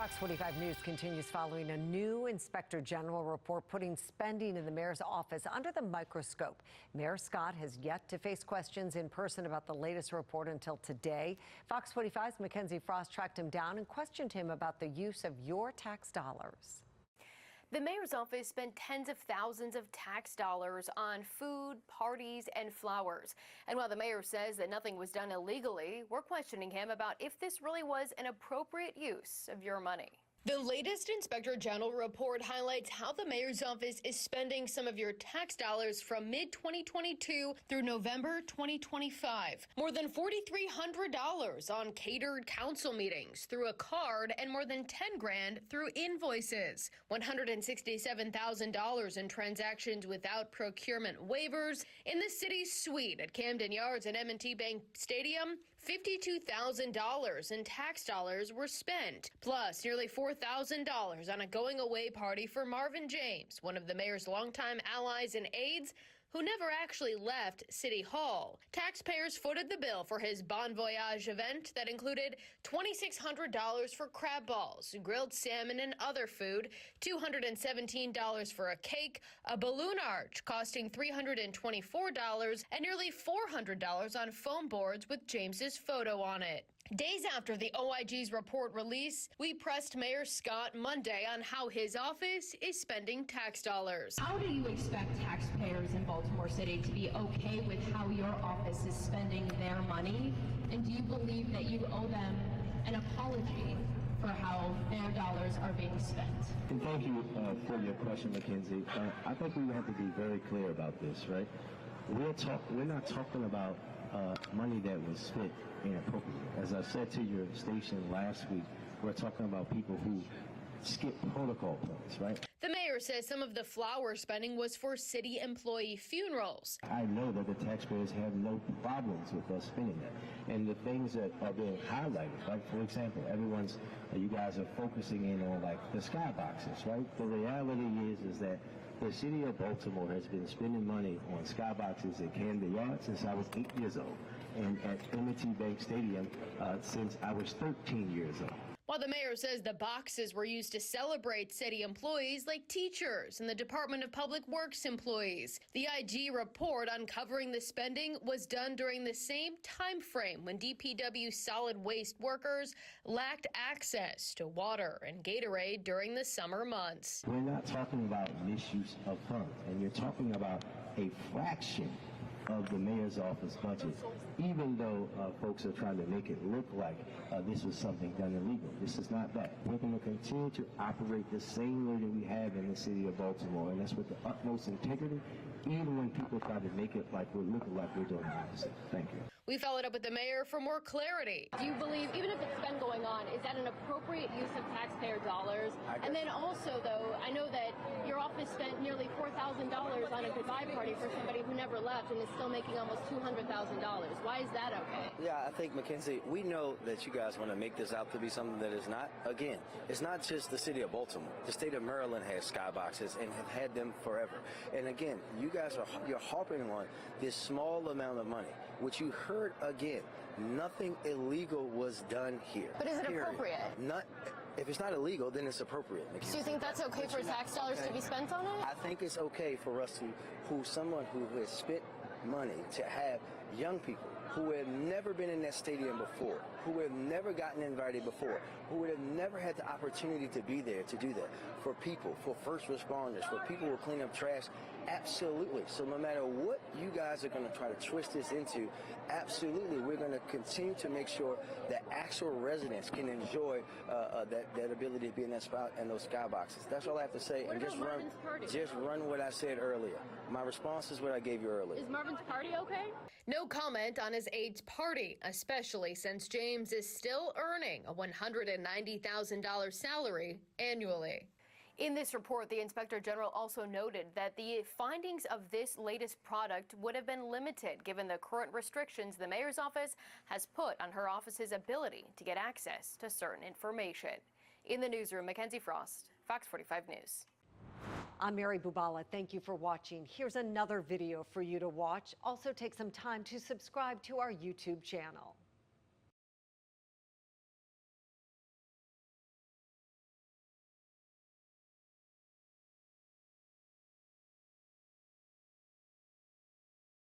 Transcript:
Fox 45 News continues following a new Inspector General report putting spending in the mayor's office under the microscope. Mayor Scott has yet to face questions in person about the latest report until today. Fox 45's Mackenzie Frost tracked him down and questioned him about the use of your tax dollars. The mayor's office spent tens of thousands of tax dollars on food, parties, and flowers. And while the mayor says that nothing was done illegally, we're questioning him about if this really was an appropriate use of your money. The latest Inspector General report highlights how the mayor's office is spending some of your tax dollars from mid-2022 through November 2025. More than $4,300 on catered council meetings through a card and more than $10,000 through invoices. $167,000 in transactions without procurement waivers. In the city's suite at Camden Yards and M&T Bank Stadium, $52,000 in tax dollars were spent, plus nearly $4,000 on a going-away party for Marvin James, one of the mayor's longtime allies and aides, who never actually left City Hall. Taxpayers footed the bill for his Bon Voyage event that included $2,600 for crab balls, grilled salmon and other food, $217 for a cake, a balloon arch costing $324, and nearly $400 on foam boards with James's photo on it. Days after the OIG's report release, we pressed Mayor Scott Monday on how his office is spending tax dollars. How do you expect taxpayers in Baltimore City to be okay with how your office is spending their money? And do you believe that you owe them an apology for how their dollars are being spent? And thank you for your question, Mackenzie. I think we have to be very clear about this, right? We're not talking about money that was spent inappropriately. As I said to your station last week, we're talking about people who skip protocol points, right? The mayor says some of the flower spending was for city employee funerals. I know that the taxpayers have no problems with us spending that. And the things that are being highlighted, like, for example, you guys are focusing in on, like, the skyboxes, right? The reality is that the city of Baltimore has been spending money on skyboxes at Camden Yards since I was 8 years old, and at M&T Bank Stadium since I was 13 years old. While the mayor says the boxes were used to celebrate city employees like teachers and the Department of Public Works employees, the IG report uncovering the spending was done during the same time frame when DPW solid waste workers lacked access to water and Gatorade during the summer months. We're not talking about misuse of funds, and you're talking about a fraction of the mayor's office budget, even though folks are trying to make it look like this was something done illegal. This is not that. We're going to continue to operate the same way that we have in the city of Baltimore, and that's with the utmost integrity, even when people try to make it like we're looking like we're doing the opposite. Thank you. We followed up with the mayor for more clarity. Do you believe, even if it's been going on, is that an appropriate use of taxpayer dollars? And then also, though, I know that your office spent nearly $4,000 on a goodbye party for somebody who never left and is still making almost $200,000. Why is that okay? Yeah, I think, Mackenzie, we know that you guys want to make this out to be something that is not. Again, it's not just the city of Baltimore. The state of Maryland has skyboxes and have had them forever. And again, you're harping on this small amount of money, which you heard again. Nothing illegal was done here. But is it appropriate? If it's not illegal, then it's appropriate. Mackenzie. So you think that's okay for tax dollars to be spent on it? I think it's okay for us someone who has spent money to have young people who have never been in that stadium before, who have never gotten invited before, who would have never had the opportunity to be there to do that, for people, for first responders, for people who clean up trash, absolutely. So no matter what you guys are going to try to twist this into, absolutely, we're going to continue to make sure that actual residents can enjoy that ability to be in that spot and those skyboxes. That's all I have to say. What and about just run what I said earlier. My response is what I gave you earlier. Is Marvin's party okay? No comment on his aide's party, especially since James is still earning a $190,000 salary annually. In this report, the Inspector General also noted that the findings of this latest product would have been limited given the current restrictions the mayor's office has put on her office's ability to get access to certain information. In the newsroom, Mackenzie Frost, Fox 45 News. I'm Mary Bubala. Thank you for watching. Here's another video for you to watch. Also take some time to subscribe to our YouTube channel.